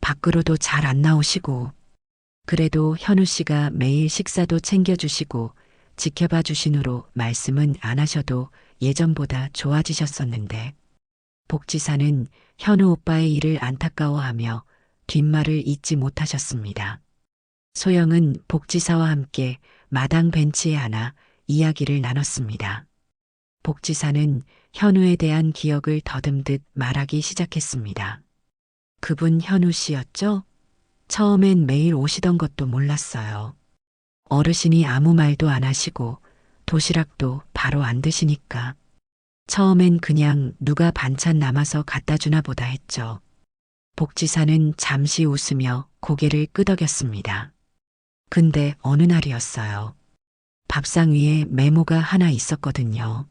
밖으로도 잘 안 나오시고 그래도 현우 씨가 매일 식사도 챙겨주시고 지켜봐 주신으로 말씀은 안 하셔도 예전보다 좋아지셨었는데 복지사는 현우 오빠의 일을 안타까워하며 뒷말을 잊지 못하셨습니다. 소영은 복지사와 함께 마당 벤치에 앉아 이야기를 나눴습니다. 복지사는 현우에 대한 기억을 더듬듯 말하기 시작했습니다. 그분 현우 씨였죠? 처음엔 매일 오시던 것도 몰랐어요. 어르신이 아무 말도 안 하시고 도시락도 바로 안 드시니까. 처음엔 그냥 누가 반찬 남아서 갖다 주나 보다 했죠. 복지사는 잠시 웃으며 고개를 끄덕였습니다. 근데 어느 날이었어요. 밥상 위에 메모가 하나 있었거든요.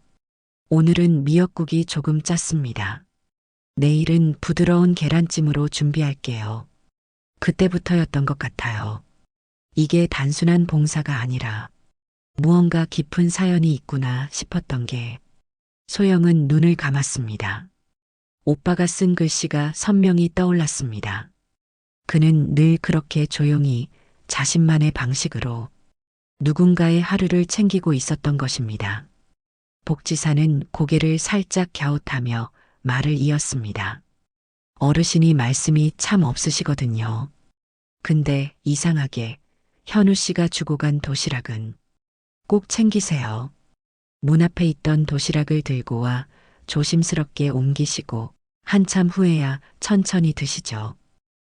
오늘은 미역국이 조금 짰습니다. 내일은 부드러운 계란찜으로 준비할게요. 그때부터였던 것 같아요. 이게 단순한 봉사가 아니라 무언가 깊은 사연이 있구나 싶었던 게. 소영은 눈을 감았습니다. 오빠가 쓴 글씨가 선명히 떠올랐습니다. 그는 늘 그렇게 조용히 자신만의 방식으로 누군가의 하루를 챙기고 있었던 것입니다. 복지사는 고개를 살짝 갸웃하며 말을 이었습니다. 어르신이 말씀이 참 없으시거든요. 근데 이상하게 현우 씨가 주고 간 도시락은 꼭 챙기세요. 문 앞에 있던 도시락을 들고 와 조심스럽게 옮기시고 한참 후에야 천천히 드시죠.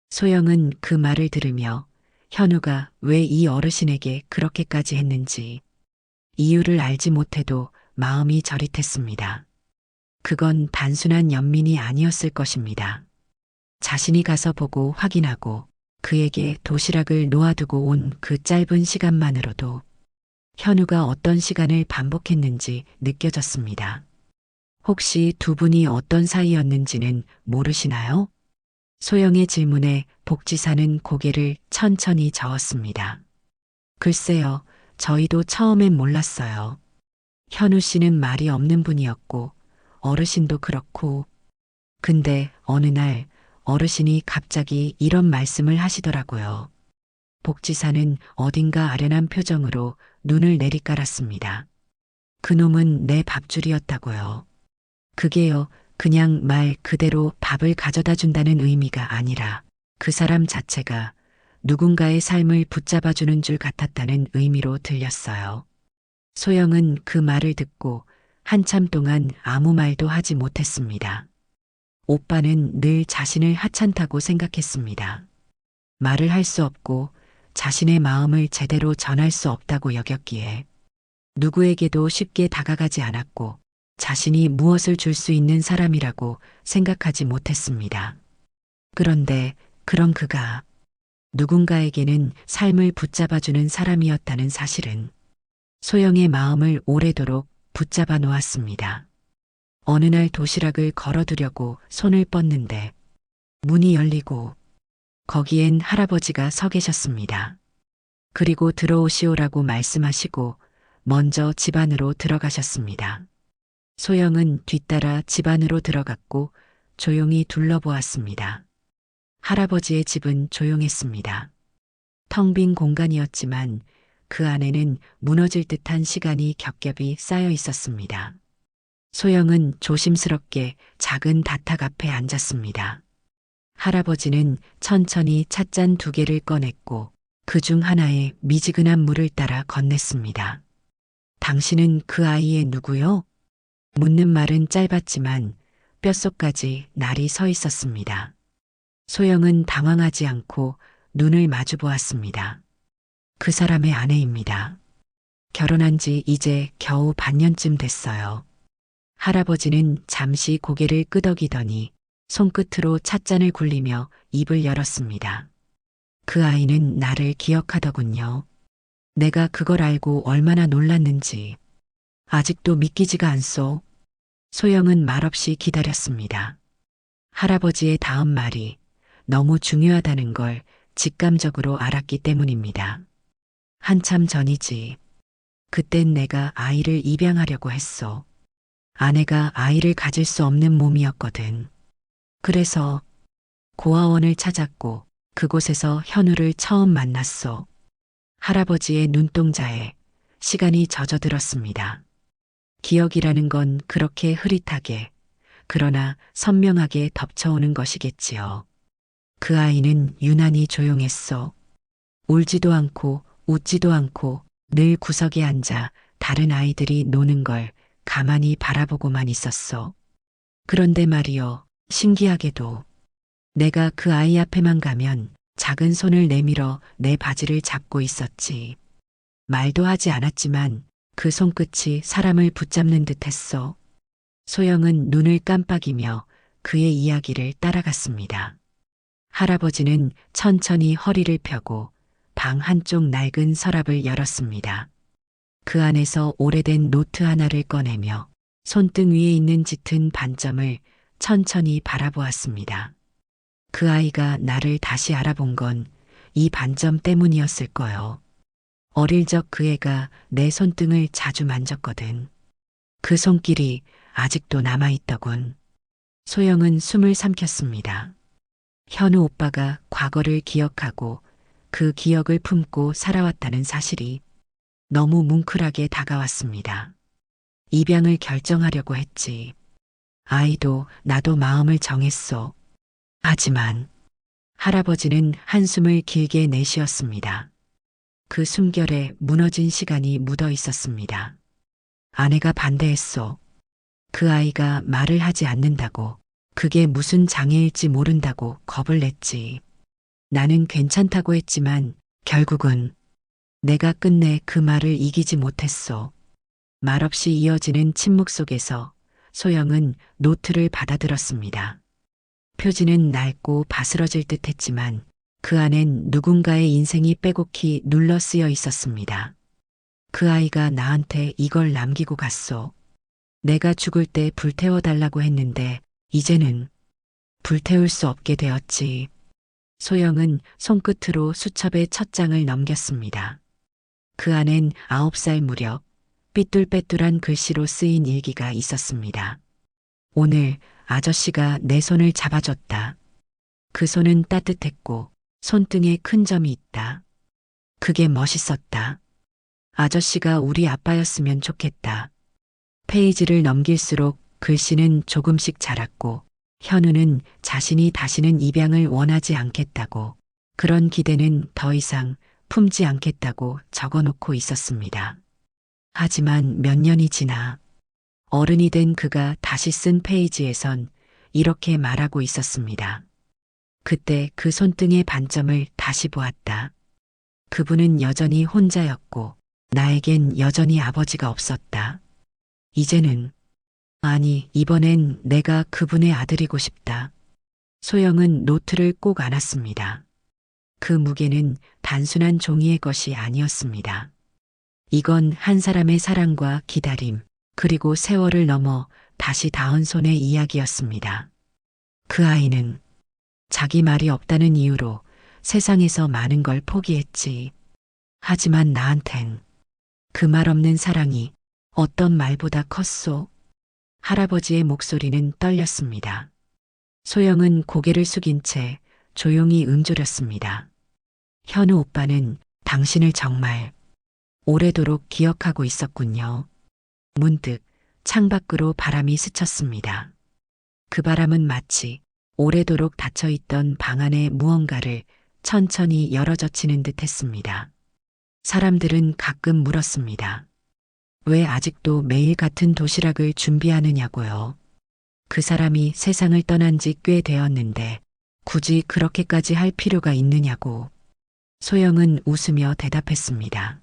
소영은 그 말을 들으며 현우가 왜 이 어르신에게 그렇게까지 했는지 이유를 알지 못해도 마음이 저릿했습니다. 그건 단순한 연민이 아니었을 것입니다. 자신이 가서 보고 확인하고 그에게 도시락을 놓아두고 온 그 짧은 시간만으로도 현우가 어떤 시간을 반복했는지 느껴졌습니다. 혹시 두 분이 어떤 사이였는지는 모르시나요? 소영의 질문에 복지사는 고개를 천천히 저었습니다. 글쎄요, 저희도 처음엔 몰랐어요. 현우 씨는 말이 없는 분이었고 어르신도 그렇고. 근데 어느 날 어르신이 갑자기 이런 말씀을 하시더라고요. 복지사는 어딘가 아련한 표정으로 눈을 내리깔았습니다. 그놈은 내 밥줄이었다고요. 그게요, 그냥 말 그대로 밥을 가져다 준다는 의미가 아니라 그 사람 자체가 누군가의 삶을 붙잡아주는 줄 같았다는 의미로 들렸어요. 소영은 그 말을 듣고 한참 동안 아무 말도 하지 못했습니다. 오빠는 늘 자신을 하찮다고 생각했습니다. 말을 할 수 없고 자신의 마음을 제대로 전할 수 없다고 여겼기에 누구에게도 쉽게 다가가지 않았고 자신이 무엇을 줄 수 있는 사람이라고 생각하지 못했습니다. 그런데 그런 그가 누군가에게는 삶을 붙잡아주는 사람이었다는 사실은 소영의 마음을 오래도록 붙잡아 놓았습니다. 어느 날 도시락을 걸어두려고 손을 뻗는데 문이 열리고 거기엔 할아버지가 서 계셨습니다. 그리고 들어오시오라고 말씀하시고 먼저 집 안으로 들어가셨습니다. 소영은 뒤따라 집 안으로 들어갔고 조용히 둘러보았습니다. 할아버지의 집은 조용했습니다. 텅 빈 공간이었지만 그 안에는 무너질 듯한 시간이 겹겹이 쌓여 있었습니다. 소영은 조심스럽게 작은 다탁 앞에 앉았습니다. 할아버지는 천천히 찻잔 2개를 꺼냈고 그중 하나에 미지근한 물을 따라 건넸습니다. 당신은 그 아이의 누구요? 묻는 말은 짧았지만 뼛속까지 날이 서 있었습니다. 소영은 당황하지 않고 눈을 마주 보았습니다. 그 사람의 아내입니다. 결혼한 지 이제 겨우 반년쯤 됐어요. 할아버지는 잠시 고개를 끄덕이더니 손끝으로 찻잔을 굴리며 입을 열었습니다. 그 아이는 나를 기억하더군요. 내가 그걸 알고 얼마나 놀랐는지 아직도 믿기지가 않소. 소영은 말없이 기다렸습니다. 할아버지의 다음 말이 너무 중요하다는 걸 직감적으로 알았기 때문입니다. 한참 전이지. 그땐 내가 아이를 입양하려고 했소. 아내가 아이를 가질 수 없는 몸이었거든. 그래서 고아원을 찾았고 그곳에서 현우를 처음 만났소. 할아버지의 눈동자에 시간이 젖어들었습니다. 기억이라는 건 그렇게 흐릿하게, 그러나 선명하게 덮쳐오는 것이겠지요. 그 아이는 유난히 조용했소. 울지도 않고 웃지도 않고 늘 구석에 앉아 다른 아이들이 노는 걸 가만히 바라보고만 있었어. 그런데 말이여, 신기하게도 내가 그 아이 앞에만 가면 작은 손을 내밀어 내 바지를 잡고 있었지. 말도 하지 않았지만 그 손끝이 사람을 붙잡는 듯 했어. 소영은 눈을 깜빡이며 그의 이야기를 따라갔습니다. 할아버지는 천천히 허리를 펴고 방 한쪽 낡은 서랍을 열었습니다. 그 안에서 오래된 노트 하나를 꺼내며 손등 위에 있는 짙은 반점을 천천히 바라보았습니다. 그 아이가 나를 다시 알아본 건 이 반점 때문이었을 거요. 어릴 적 그 애가 내 손등을 자주 만졌거든. 그 손길이 아직도 남아있더군. 소영은 숨을 삼켰습니다. 현우 오빠가 과거를 기억하고 그 기억을 품고 살아왔다는 사실이 너무 뭉클하게 다가왔습니다. 입양을 결정하려고 했지. 아이도 나도 마음을 정했어. 하지만 할아버지는 한숨을 길게 내쉬었습니다. 그 숨결에 무너진 시간이 묻어 있었습니다. 아내가 반대했어. 그 아이가 말을 하지 않는다고, 그게 무슨 장애일지 모른다고 겁을 냈지. 나는 괜찮다고 했지만 결국은 내가 끝내 그 말을 이기지 못했어. 말없이 이어지는 침묵 속에서 소영은 노트를 받아들었습니다. 표지는 낡고 바스러질 듯 했지만 그 안엔 누군가의 인생이 빼곡히 눌러 쓰여 있었습니다. 그 아이가 나한테 이걸 남기고 갔어. 내가 죽을 때 불태워달라고 했는데 이제는 불태울 수 없게 되었지. 소영은 손끝으로 수첩의 첫 장을 넘겼습니다. 그 안엔 9살 무렵 삐뚤빼뚤한 글씨로 쓰인 일기가 있었습니다. 오늘 아저씨가 내 손을 잡아줬다. 그 손은 따뜻했고 손등에 큰 점이 있다. 그게 멋있었다. 아저씨가 우리 아빠였으면 좋겠다. 페이지를 넘길수록 글씨는 조금씩 자랐고 현우는 자신이 다시는 입양을 원하지 않겠다고, 그런 기대는 더 이상 품지 않겠다고 적어놓고 있었습니다. 하지만 몇 년이 지나 어른이 된 그가 다시 쓴 페이지에선 이렇게 말하고 있었습니다. 그때 그 손등의 반점을 다시 보았다. 그분은 여전히 혼자였고 나에겐 여전히 아버지가 없었다. 이제는, 아니, 이번엔 내가 그분의 아들이고 싶다. 소영은 노트를 꼭 안았습니다. 그 무게는 단순한 종이의 것이 아니었습니다. 이건 한 사람의 사랑과 기다림, 그리고 세월을 넘어 다시 닿은 손의 이야기였습니다. 그 아이는 자기 말이 없다는 이유로 세상에서 많은 걸 포기했지. 하지만 나한텐 그 말 없는 사랑이 어떤 말보다 컸소. 할아버지의 목소리는 떨렸습니다. 소영은 고개를 숙인 채 조용히 응조렸습니다. 현우 오빠는 당신을 정말 오래도록 기억하고 있었군요. 문득 창밖으로 바람이 스쳤습니다. 그 바람은 마치 오래도록 닫혀있던 방 안의 무언가를 천천히 열어젖히는 듯 했습니다. 사람들은 가끔 물었습니다. 왜 아직도 매일 같은 도시락을 준비하느냐고요. 그 사람이 세상을 떠난 지 꽤 되었는데 굳이 그렇게까지 할 필요가 있느냐고. 소영은 웃으며 대답했습니다.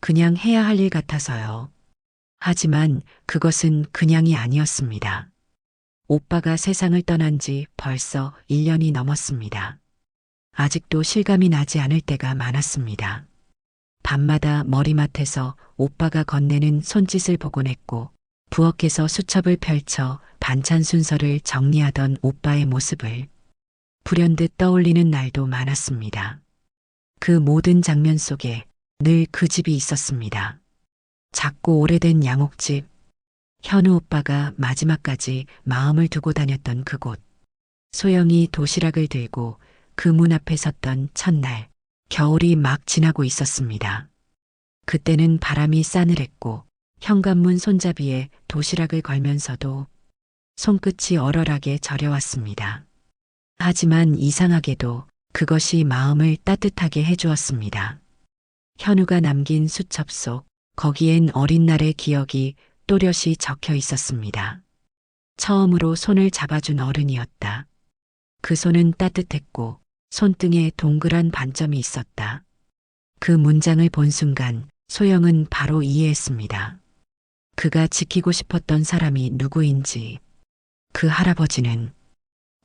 그냥 해야 할 일 같아서요. 하지만 그것은 그냥이 아니었습니다. 오빠가 세상을 떠난 지 벌써 1년이 넘었습니다. 아직도 실감이 나지 않을 때가 많았습니다. 밤마다 머리맡에서 오빠가 건네는 손짓을 보곤 했고 부엌에서 수첩을 펼쳐 반찬 순서를 정리하던 오빠의 모습을 불현듯 떠올리는 날도 많았습니다. 그 모든 장면 속에 늘 그 집이 있었습니다. 작고 오래된 양옥집, 현우 오빠가 마지막까지 마음을 두고 다녔던 그곳, 소영이 도시락을 들고 그 문 앞에 섰던 첫날, 겨울이 막 지나고 있었습니다. 그때는 바람이 싸늘했고 현관문 손잡이에 도시락을 걸면서도 손끝이 얼얼하게 저려왔습니다. 하지만 이상하게도 그것이 마음을 따뜻하게 해주었습니다. 현우가 남긴 수첩 속 거기엔 어린 날의 기억이 또렷이 적혀 있었습니다. 처음으로 손을 잡아준 어른이었다. 그 손은 따뜻했고 손등에 동그란 반점이 있었다. 그 문장을 본 순간 소영은 바로 이해했습니다. 그가 지키고 싶었던 사람이 누구인지. 그 할아버지는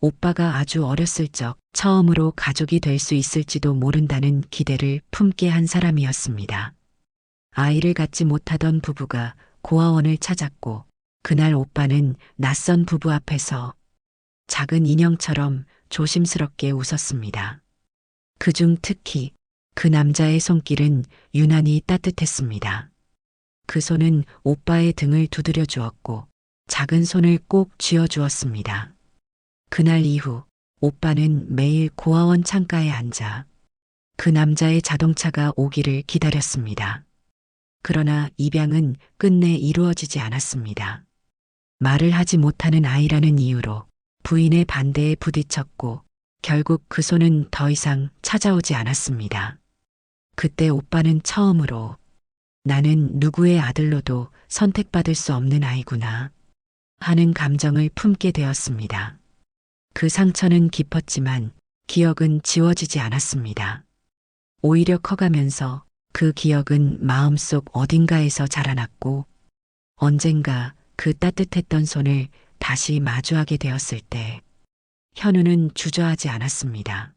오빠가 아주 어렸을 적 처음으로 가족이 될 수 있을지도 모른다는 기대를 품게 한 사람이었습니다. 아이를 갖지 못하던 부부가 고아원을 찾았고 그날 오빠는 낯선 부부 앞에서 작은 인형처럼 조심스럽게 웃었습니다. 그중 특히 그 남자의 손길은 유난히 따뜻했습니다. 그 손은 오빠의 등을 두드려 주었고 작은 손을 꼭 쥐어 주었습니다. 그날 이후 오빠는 매일 고아원 창가에 앉아 그 남자의 자동차가 오기를 기다렸습니다. 그러나 입양은 끝내 이루어지지 않았습니다. 말을 하지 못하는 아이라는 이유로 부인의 반대에 부딪혔고 결국 그 손은 더 이상 찾아오지 않았습니다. 그때 오빠는 처음으로 나는 누구의 아들로도 선택받을 수 없는 아이구나 하는 감정을 품게 되었습니다. 그 상처는 깊었지만 기억은 지워지지 않았습니다. 오히려 커가면서 그 기억은 마음속 어딘가에서 자라났고 언젠가 그 따뜻했던 손을 다시 마주하게 되었을 때 현우는 주저하지 않았습니다.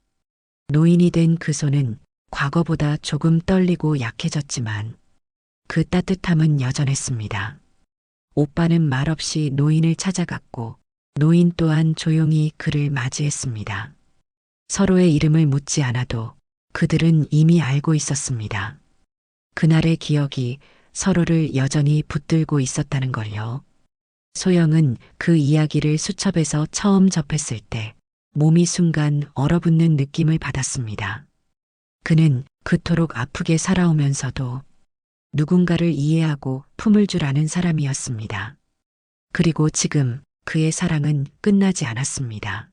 노인이 된 그 손은 과거보다 조금 떨리고 약해졌지만 그 따뜻함은 여전했습니다. 오빠는 말없이 노인을 찾아갔고 노인 또한 조용히 그를 맞이했습니다. 서로의 이름을 묻지 않아도 그들은 이미 알고 있었습니다. 그날의 기억이 서로를 여전히 붙들고 있었다는 걸요. 소영은 그 이야기를 수첩에서 처음 접했을 때 몸이 순간 얼어붙는 느낌을 받았습니다. 그는 그토록 아프게 살아오면서도 누군가를 이해하고 품을 줄 아는 사람이었습니다. 그리고 지금 그의 사랑은 끝나지 않았습니다.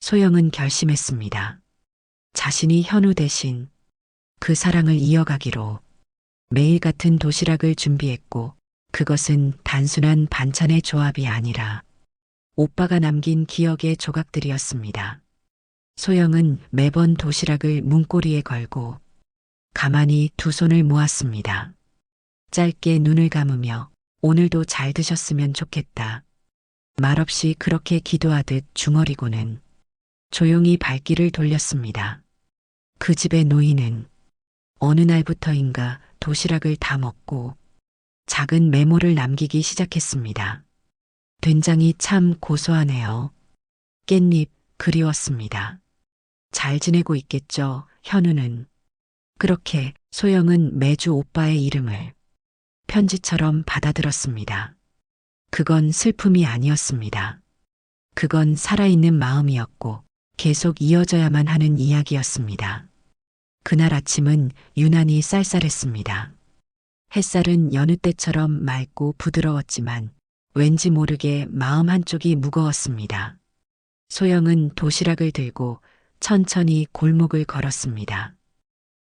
소영은 결심했습니다. 자신이 현우 대신 그 사랑을 이어가기로. 매일 같은 도시락을 준비했고 그것은 단순한 반찬의 조합이 아니라 오빠가 남긴 기억의 조각들이었습니다. 소영은 매번 도시락을 문고리에 걸고 가만히 두 손을 모았습니다. 짧게 눈을 감으며 오늘도 잘 드셨으면 좋겠다. 말없이 그렇게 기도하듯 중얼이고는 조용히 발길을 돌렸습니다. 그 집의 노인은 어느 날부터인가 도시락을 다 먹고 작은 메모를 남기기 시작했습니다. 된장이 참 고소하네요. 깻잎 그리웠습니다. 잘 지내고 있겠죠, 현우는. 그렇게 소영은 매주 오빠의 이름을 편지처럼 받아들었습니다. 그건 슬픔이 아니었습니다. 그건 살아있는 마음이었고 계속 이어져야만 하는 이야기였습니다. 그날 아침은 유난히 쌀쌀했습니다. 햇살은 여느 때처럼 맑고 부드러웠지만 왠지 모르게 마음 한쪽이 무거웠습니다. 소영은 도시락을 들고 천천히 골목을 걸었습니다.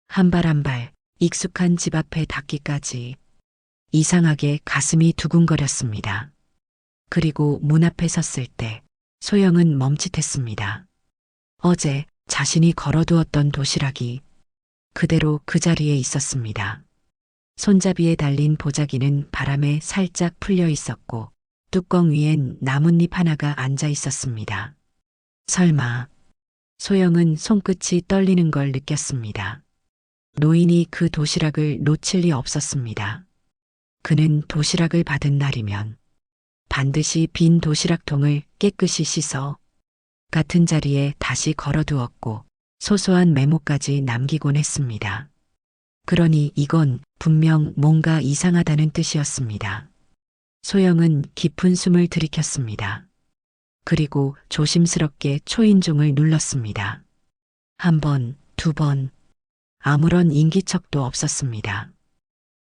한 발 한 발 익숙한 집 앞에 닿기까지 이상하게 가슴이 두근거렸습니다. 그리고 문 앞에 섰을 때 소영은 멈칫했습니다. 어제 자신이 걸어두었던 도시락이 그대로 그 자리에 있었습니다. 손잡이에 달린 보자기는 바람에 살짝 풀려 있었고 뚜껑 위엔 나뭇잎 하나가 앉아 있었습니다. 설마. 소영은 손끝이 떨리는 걸 느꼈습니다. 노인이 그 도시락을 놓칠 리 없었습니다. 그는 도시락을 받은 날이면 반드시 빈 도시락통을 깨끗이 씻어 같은 자리에 다시 걸어두었고 소소한 메모까지 남기곤 했습니다. 그러니 이건 분명 뭔가 이상하다는 뜻이었습니다. 소영은 깊은 숨을 들이켰습니다. 그리고 조심스럽게 초인종을 눌렀습니다. 한 번, 두 번, 아무런 인기척도 없었습니다.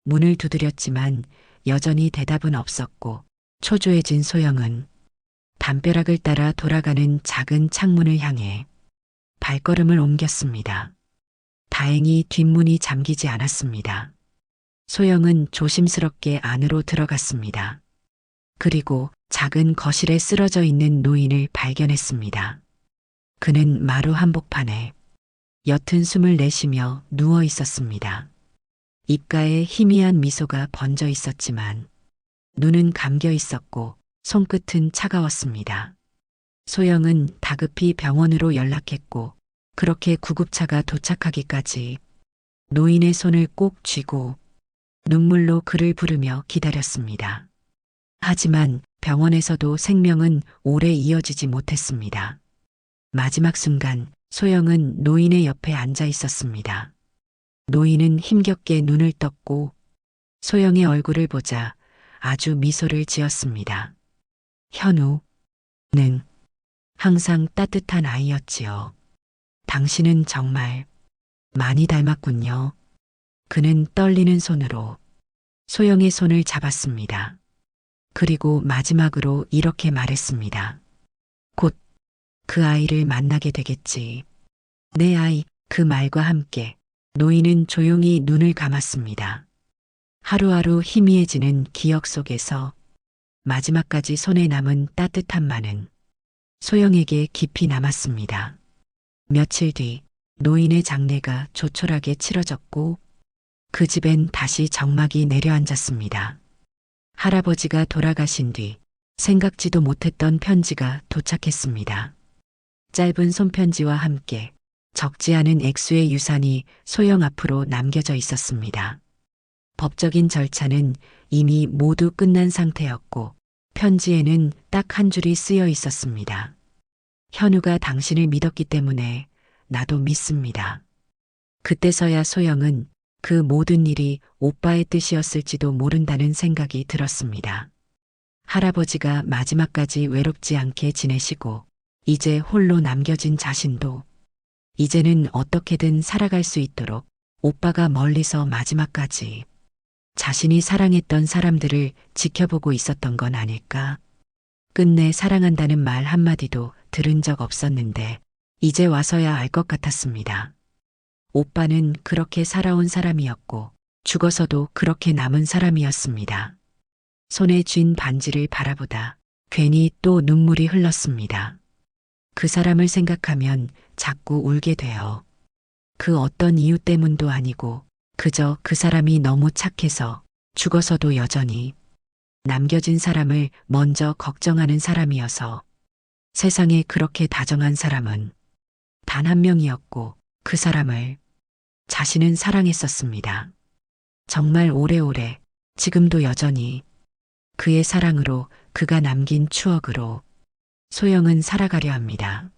문을 두드렸지만 여전히 대답은 없었고 초조해진 소영은 담벼락을 따라 돌아가는 작은 창문을 향해 발걸음을 옮겼습니다. 다행히 뒷문이 잠기지 않았습니다. 소영은 조심스럽게 안으로 들어갔습니다. 그리고 작은 거실에 쓰러져 있는 노인을 발견했습니다. 그는 마루 한복판에 옅은 숨을 내쉬며 누워 있었습니다. 입가에 희미한 미소가 번져 있었지만 눈은 감겨 있었고 손끝은 차가웠습니다. 소영은 다급히 병원으로 연락했고 그렇게 구급차가 도착하기까지 노인의 손을 꼭 쥐고 눈물로 그를 부르며 기다렸습니다. 하지만 병원에서도 생명은 오래 이어지지 못했습니다. 마지막 순간 소영은 노인의 옆에 앉아 있었습니다. 노인은 힘겹게 눈을 떴고 소영의 얼굴을 보자 아주 미소를 지었습니다. 현우는 항상 따뜻한 아이였지요. 당신은 정말 많이 닮았군요. 그는 떨리는 손으로 소영의 손을 잡았습니다. 그리고 마지막으로 이렇게 말했습니다. 곧 그 아이를 만나게 되겠지. 내 아이. 그 말과 함께 노인은 조용히 눈을 감았습니다. 하루하루 희미해지는 기억 속에서 마지막까지 손에 남은 따뜻함만은 소영에게 깊이 남았습니다. 며칠 뒤 노인의 장례가 조촐하게 치러졌고 그 집엔 다시 정막이 내려앉았습니다. 할아버지가 돌아가신 뒤 생각지도 못했던 편지가 도착했습니다. 짧은 손편지와 함께 적지 않은 액수의 유산이 소영 앞으로 남겨져 있었습니다. 법적인 절차는 이미 모두 끝난 상태였고 편지에는 딱 한 줄이 쓰여 있었습니다. 현우가 당신을 믿었기 때문에 나도 믿습니다. 그때서야 소영은 그 모든 일이 오빠의 뜻이었을지도 모른다는 생각이 들었습니다. 할아버지가 마지막까지 외롭지 않게 지내시고 이제 홀로 남겨진 자신도 이제는 어떻게든 살아갈 수 있도록 오빠가 멀리서 마지막까지 자신이 사랑했던 사람들을 지켜보고 있었던 건 아닐까? 끝내 사랑한다는 말 한마디도 들은 적 없었는데 이제 와서야 알 것 같았습니다. 오빠는 그렇게 살아온 사람이었고 죽어서도 그렇게 남은 사람이었습니다. 손에 쥔 반지를 바라보다 괜히 또 눈물이 흘렀습니다. 그 사람을 생각하면 자꾸 울게 돼요. 그 어떤 이유 때문도 아니고 그저 그 사람이 너무 착해서 죽어서도 여전히 남겨진 사람을 먼저 걱정하는 사람이어서 세상에 그렇게 다정한 사람은 단 한 명이었고 그 사람을 자신은 사랑했었습니다. 정말 오래오래 지금도 여전히 그의 사랑으로 그가 남긴 추억으로 소영은 살아가려 합니다.